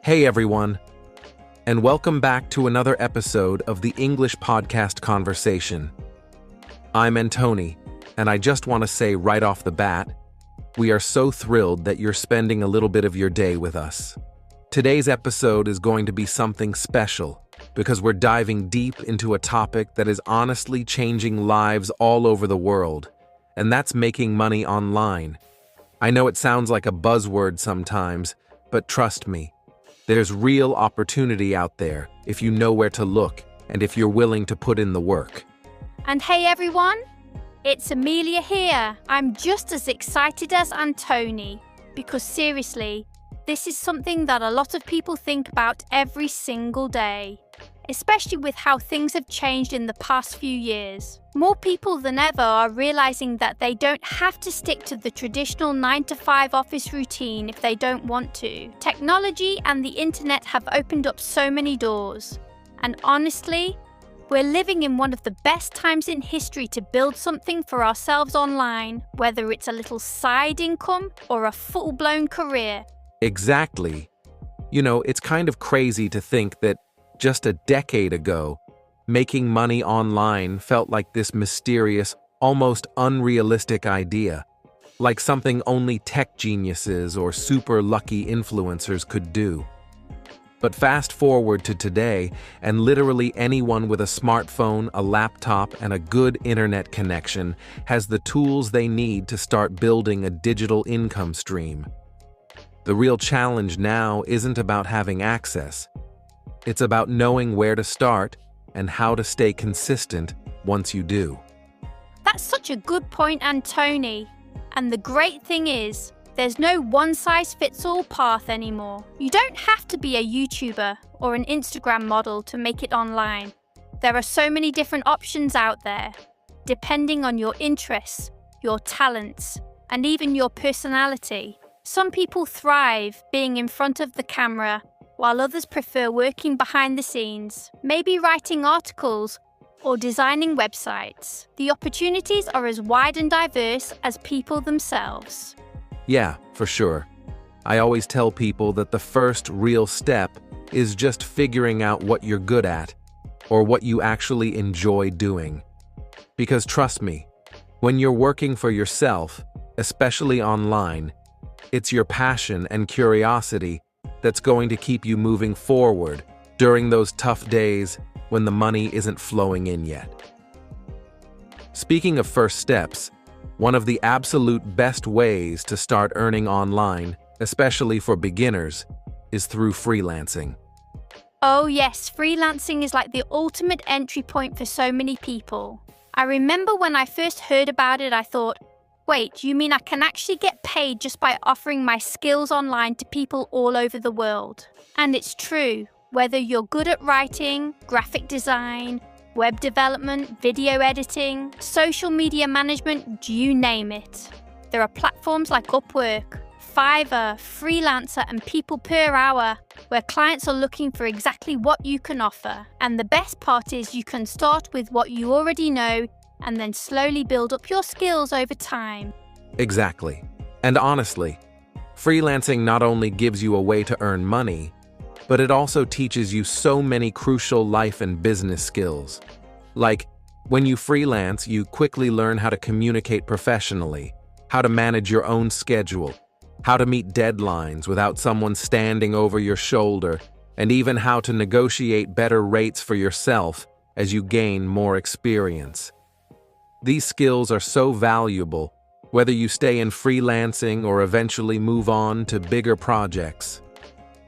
Hey everyone, and welcome back to another episode of the English Podcast Conversation. I'm Antony, and I just want to say right off the bat, we are so thrilled that you're spending a little bit of your day with us. Today's episode is going to be something special because we're diving deep into a topic that is honestly changing lives all over the world, and that's making money online. I know it sounds like a buzzword sometimes, but trust me, there's real opportunity out there if you know where to look and if you're willing to put in the work. And hey everyone, it's Amelia here. I'm just as excited as Antony because seriously, this is something that a lot of people think about every single day, especially with how things have changed in the past few years. More people than ever are realizing that they don't have to stick to the traditional 9-to-5 office routine if they don't want to. Technology and the internet have opened up so many doors. And honestly, we're living in one of the best times in history to build something for ourselves online, whether it's a little side income or a full-blown career. Exactly. You know, it's kind of crazy to think that just a decade ago, making money online felt like this mysterious, almost unrealistic idea, like something only tech geniuses or super lucky influencers could do. But fast forward to today, and literally anyone with a smartphone, a laptop, and a good internet connection has the tools they need to start building a digital income stream. The real challenge now isn't about having access. It's about knowing where to start and how to stay consistent once you do. That's such a good point, Antony. And the great thing is, there's no one-size-fits-all path anymore. You don't have to be a YouTuber or an Instagram model to make it online. There are so many different options out there, depending on your interests, your talents, and even your personality. Some people thrive being in front of the camera, while others prefer working behind the scenes, maybe writing articles or designing websites. The opportunities are as wide and diverse as people themselves. Yeah, for sure. I always tell people that the first real step is just figuring out what you're good at or what you actually enjoy doing. Because trust me, when you're working for yourself, especially online, it's your passion and curiosity that's going to keep you moving forward during those tough days when the money isn't flowing in yet. Speaking of first steps, one of the absolute best ways to start earning online, especially for beginners, is through freelancing. Oh yes, freelancing is like the ultimate entry point for so many people. I remember when I first heard about it, I thought, wait, you mean I can actually get paid just by offering my skills online to people all over the world? And it's true. Whether you're good at writing, graphic design, web development, video editing, social media management, you name it. There are platforms like Upwork, Fiverr, Freelancer, and People Per Hour, where clients are looking for exactly what you can offer. And the best part is you can start with what you already know and then slowly build up your skills over time. Exactly. And honestly, freelancing not only gives you a way to earn money, but it also teaches you so many crucial life and business skills. Like, when you freelance, you quickly learn how to communicate professionally, how to manage your own schedule, how to meet deadlines without someone standing over your shoulder, and even how to negotiate better rates for yourself as you gain more experience. These skills are so valuable, whether you stay in freelancing or eventually move on to bigger projects.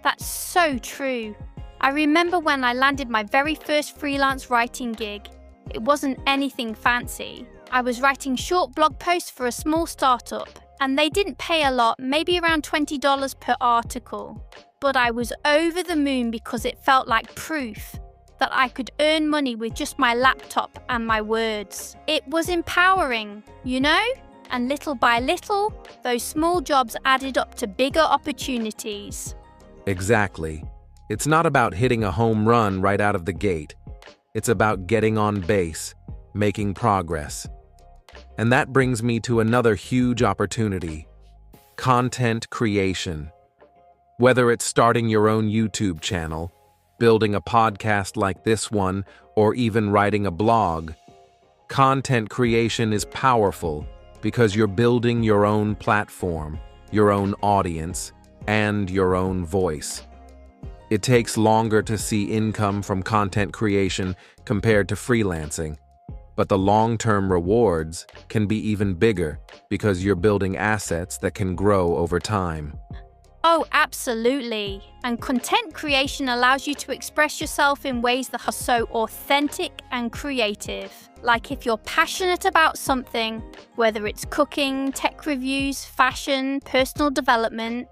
That's so true. I remember when I landed my very first freelance writing gig. It wasn't anything fancy. I was writing short blog posts for a small startup, and they didn't pay a lot, maybe around $20 per article. But I was over the moon because it felt like proof that I could earn money with just my laptop and my words. It was empowering, you know? And little by little, those small jobs added up to bigger opportunities. Exactly. It's not about hitting a home run right out of the gate. It's about getting on base, making progress. And that brings me to another huge opportunity: content creation. Whether it's starting your own YouTube channel, building a podcast like this one, or even writing a blog, content creation is powerful because you're building your own platform, your own audience, and your own voice. It takes longer to see income from content creation compared to freelancing, but the long-term rewards can be even bigger because you're building assets that can grow over time. Oh, absolutely. And content creation allows you to express yourself in ways that are so authentic and creative. Like if you're passionate about something, whether it's cooking, tech reviews, fashion, personal development,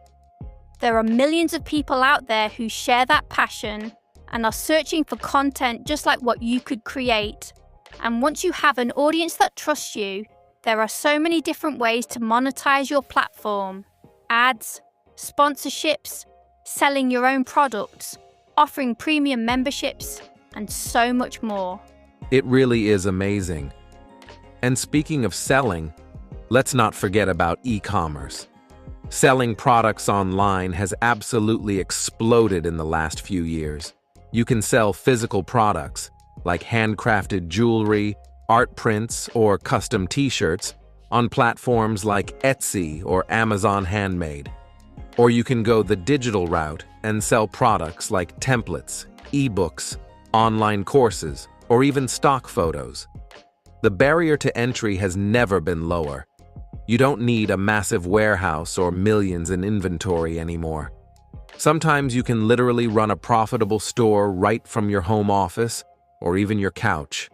there are millions of people out there who share that passion and are searching for content just like what you could create. And once you have an audience that trusts you, there are so many different ways to monetize your platform. Ads, sponsorships, selling your own products, offering premium memberships, and so much more. It really is amazing. And speaking of selling, let's not forget about e-commerce. Selling products online has absolutely exploded in the last few years. You can sell physical products, like handcrafted jewelry, art prints, or custom t-shirts, on platforms like Etsy or Amazon Handmade. Or you can go the digital route and sell products like templates, ebooks, online courses, or even stock photos. The barrier to entry has never been lower. You don't need a massive warehouse or millions in inventory anymore. Sometimes you can literally run a profitable store right from your home office or even your couch.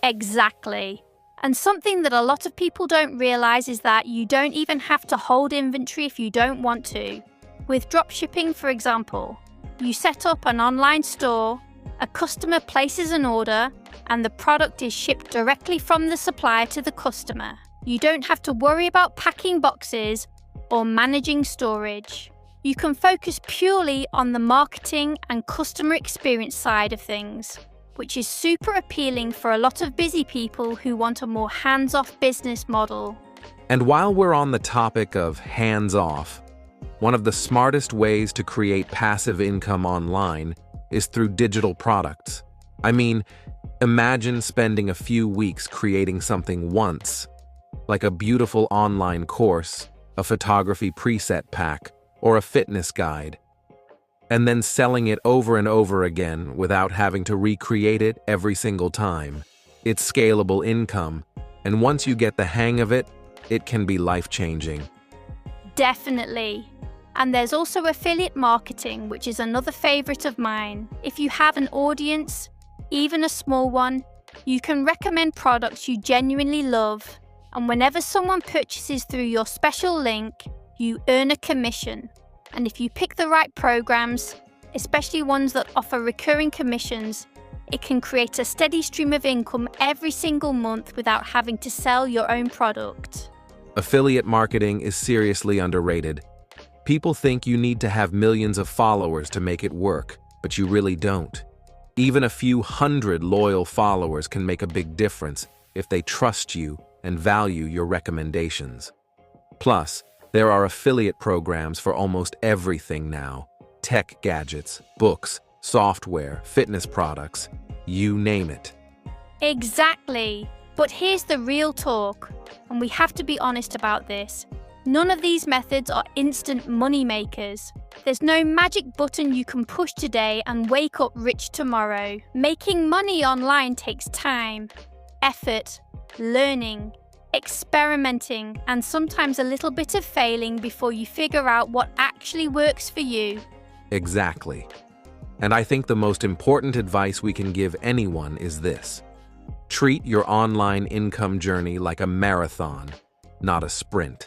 Exactly. And something that a lot of people don't realize is that you don't even have to hold inventory if you don't want to. With dropshipping, for example, you set up an online store, a customer places an order, and the product is shipped directly from the supplier to the customer. You don't have to worry about packing boxes or managing storage. You can focus purely on the marketing and customer experience side of things, which is super appealing for a lot of busy people who want a more hands-off business model. And while we're on the topic of hands-off, one of the smartest ways to create passive income online is through digital products. I mean, imagine spending a few weeks creating something once, like a beautiful online course, a photography preset pack, or a fitness guide, and then selling it over and over again without having to recreate it every single time. It's scalable income, and once you get the hang of it, it can be life-changing. Definitely. And there's also affiliate marketing, which is another favorite of mine. If you have an audience, even a small one, you can recommend products you genuinely love, and whenever someone purchases through your special link, you earn a commission. And if you pick the right programs, especially ones that offer recurring commissions, it can create a steady stream of income every single month without having to sell your own product. Affiliate marketing is seriously underrated. People think you need to have millions of followers to make it work, but you really don't. Even a few hundred loyal followers can make a big difference if they trust you and value your recommendations. Plus, there are affiliate programs for almost everything now. Tech gadgets, books, software, fitness products, you name it. Exactly. But here's the real talk, and we have to be honest about this. None of these methods are instant money makers. There's no magic button you can push today and wake up rich tomorrow. Making money online takes time, effort, learning, experimenting, and sometimes a little bit of failing before you figure out what actually works for you. Exactly. And I think the most important advice we can give anyone is this. Treat your online income journey like a marathon, not a sprint.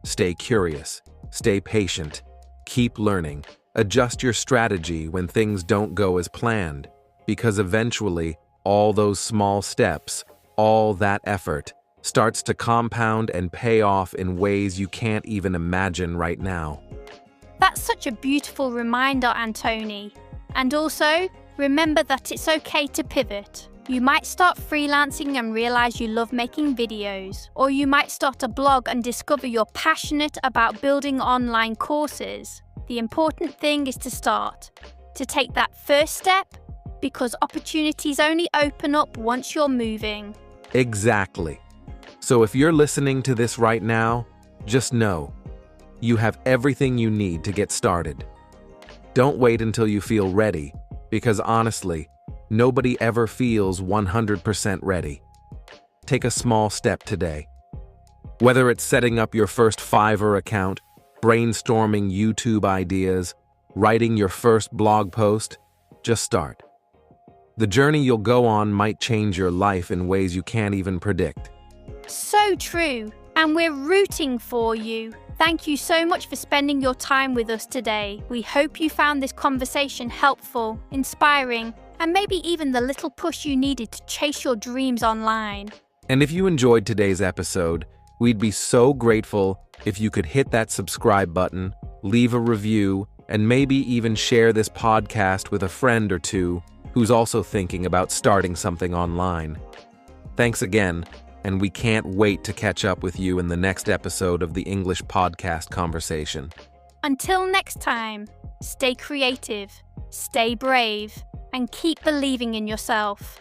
Stay curious, stay patient, keep learning, adjust your strategy when things don't go as planned, because eventually all those small steps, all that effort, starts to compound and pay off in ways you can't even imagine right now. That's such a beautiful reminder, Antony. And also, remember that it's okay to pivot. You might start freelancing and realize you love making videos, or you might start a blog and discover you're passionate about building online courses. The important thing is to start, to take that first step, because opportunities only open up once you're moving. Exactly. So if you're listening to this right now, just know you have everything you need to get started. Don't wait until you feel ready, because honestly, nobody ever feels 100% ready. Take a small step today. Whether it's setting up your first Fiverr account, brainstorming YouTube ideas, writing your first blog post, just start. The journey you'll go on might change your life in ways you can't even predict. So true, and we're rooting for you. Thank you so much for spending your time with us today. We hope you found this conversation helpful, inspiring, and maybe even the little push you needed to chase your dreams online. And if you enjoyed today's episode, we'd be so grateful if you could hit that subscribe button, leave a review, and maybe even share this podcast with a friend or two who's also thinking about starting something online. Thanks again, and we can't wait to catch up with you in the next episode of the English Podcast Conversation. Until next time, stay creative, stay brave, and keep believing in yourself.